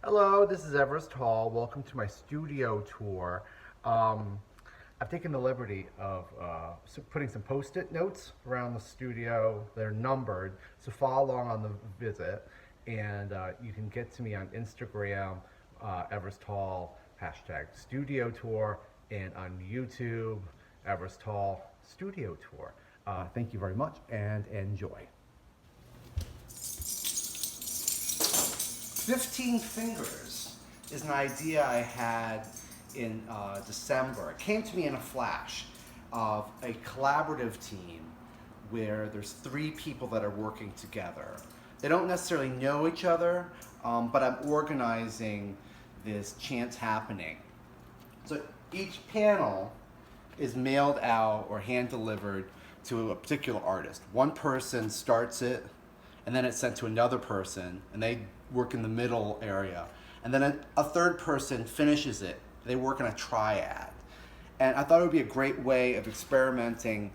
Hello, this is Everest Hall. Welcome to my studio tour. Um, I've taken the liberty of putting some post-it notes around the studio. They're numbered, so follow along on the visit. And you can get to me on Instagram, Everest Hall, hashtag studio tour, and on YouTube, Everest Hall Studio Tour. Thank you very much and enjoy. 15 Fingers is an idea I had in December. It came to me in a flash of a collaborative team where there's three people that are working together. They don't necessarily know each other, but I'm organizing this chance happening. So each panel is mailed out or hand delivered to a particular artist. One person starts it, and then it's sent to another person, and they work in the middle area. And then a third person finishes it. They work in a triad. And I thought it would be a great way of experimenting,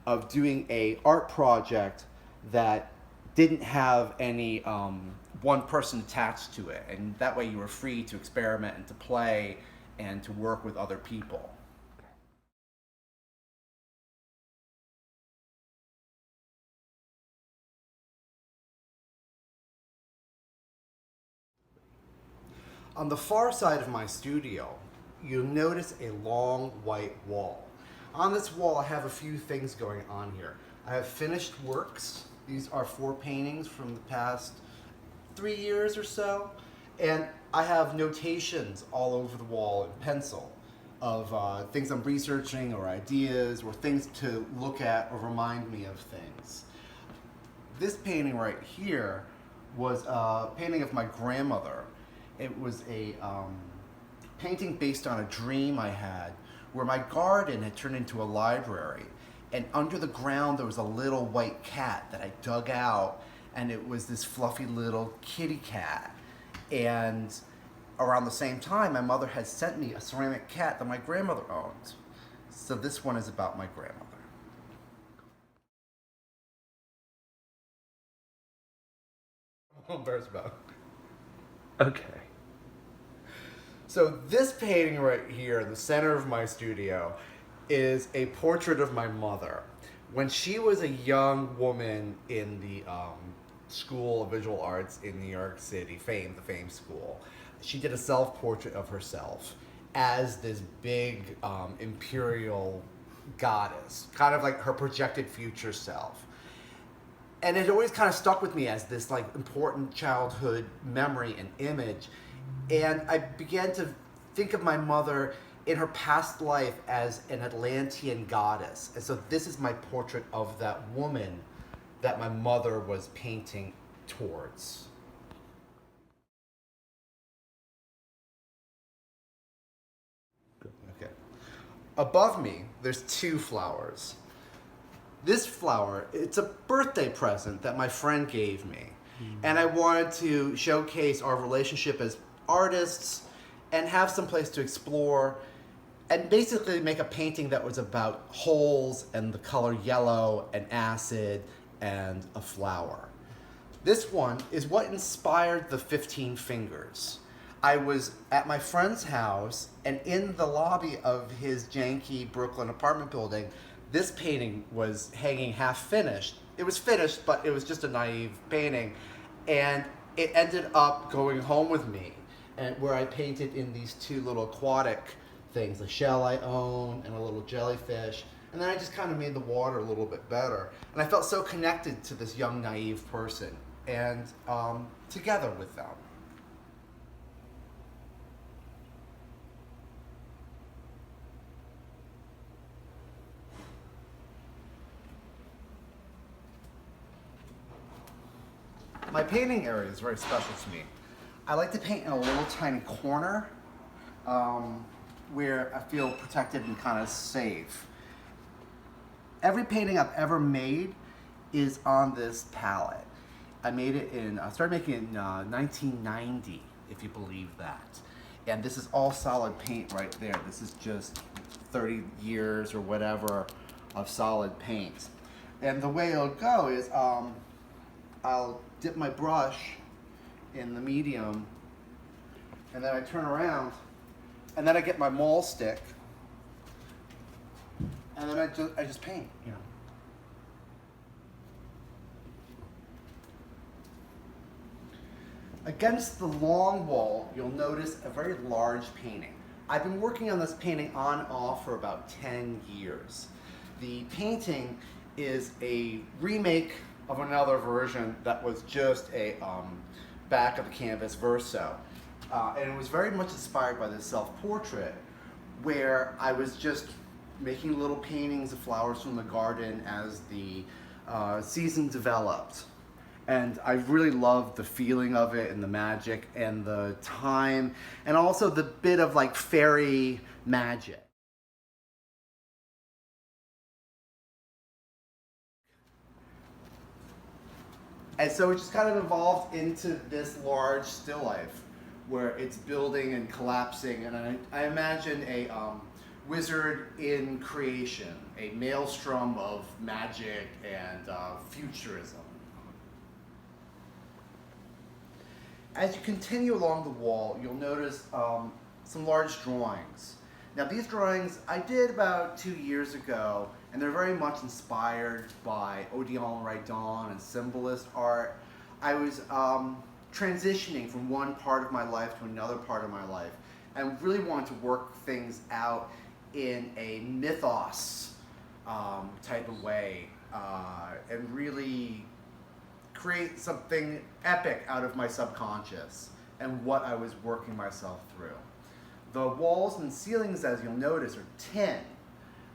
of doing a art project that didn't have any one person attached to it. And that way you were free to experiment and to play and to work with other people. On the far side of my studio, you'll notice a long white wall. On this wall, I have a few things going on here. I have finished works. These are 4 paintings from the past 3 years or so. And I have notations all over the wall in pencil of things I'm researching or ideas or things to look at or remind me of things. This painting right here was a painting of my grandmother. It was a painting based on a dream I had where my garden had turned into a library, and under the ground there was a little white cat that I dug out, and it was this fluffy little kitty cat. And around the same time, my mother had sent me a ceramic cat that my grandmother owned. So this one is about my grandmother. I'm embarrassed about. Okay. So this painting right here in the center of my studio is a portrait of my mother. When she was a young woman in the School of Visual Arts in New York City, the Fame School, she did a self-portrait of herself as this big imperial goddess, kind of like her projected future self. And it always kind of stuck with me as this like important childhood memory and image. And I began to think of my mother in her past life as an Atlantean goddess. And so this is my portrait of that woman that my mother was painting towards. Okay. Above me, there's 2 flowers. This flower, it's a birthday present that my friend gave me. And I wanted to showcase our relationship as artists and have some place to explore and basically make a painting that was about holes and the color yellow and acid and a flower. This one is what inspired the 15 Fingers. I was at my friend's house, and in the lobby of his janky Brooklyn apartment building, this painting was hanging half finished. It was finished, but it was just a naive painting. And it ended up going home with me, and where I painted in these 2 little aquatic things, a shell I own and a little jellyfish. And then I just kind of made the water a little bit better. And I felt so connected to this young, naive person and together with them. My painting area is very special to me. I like to paint in a little tiny corner where I feel protected and kind of safe. Every painting I've ever made is on this palette. I started making it in 1990, if you believe that. And this is all solid paint right there. This is just 30 years or whatever of solid paint. And the way it'll go is I'll dip my brush in the medium and then I turn around, and then I get my maul stick, and then I just paint, you know. Against the long wall, you'll notice a very large painting. I've been working on this painting on and off for about 10 years. The painting is a remake of another version that was just a back of the canvas verso. And it was very much inspired by this self-portrait where I was just making little paintings of flowers from the garden as the season developed. And I really loved the feeling of it and the magic and the time and also the bit of like fairy magic. And so it just kind of evolved into this large still life where it's building and collapsing. And I imagine a wizard in creation, a maelstrom of magic and futurism. As you continue along the wall, you'll notice some large drawings. Now these drawings I did about 2 years ago, and they're very much inspired by Odeon Raidon and symbolist art. I was transitioning from one part of my life to another part of my life, and really wanted to work things out in a mythos type of way, and really create something epic out of my subconscious and what I was working myself through. The walls and ceilings, as you'll notice, are tin.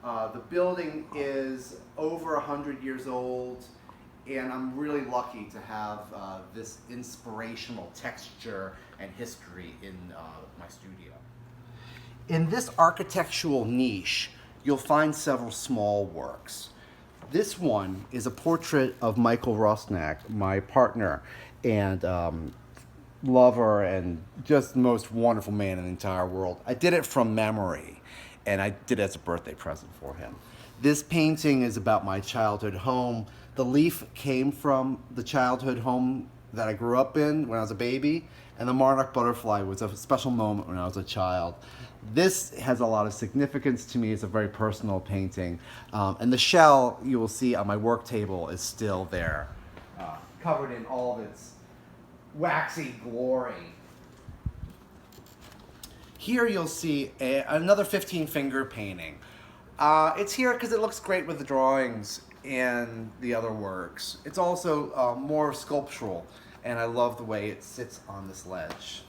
The building is over 100 years old, and I'm really lucky to have this inspirational texture and history in my studio. In this architectural niche, you'll find several small works. This one is a portrait of Michael Rosnack, my partner and lover and just the most wonderful man in the entire world. I did it from memory, and I did it as a birthday present for him. This painting is about my childhood home. The leaf came from the childhood home that I grew up in when I was a baby, and the monarch butterfly was a special moment when I was a child. This has a lot of significance to me. It's a very personal painting. And the shell you will see on my work table is still there, covered in all of its waxy glory. Here you'll see another 15-finger painting. It's here because it looks great with the drawings and the other works. It's also more sculptural, and I love the way it sits on this ledge.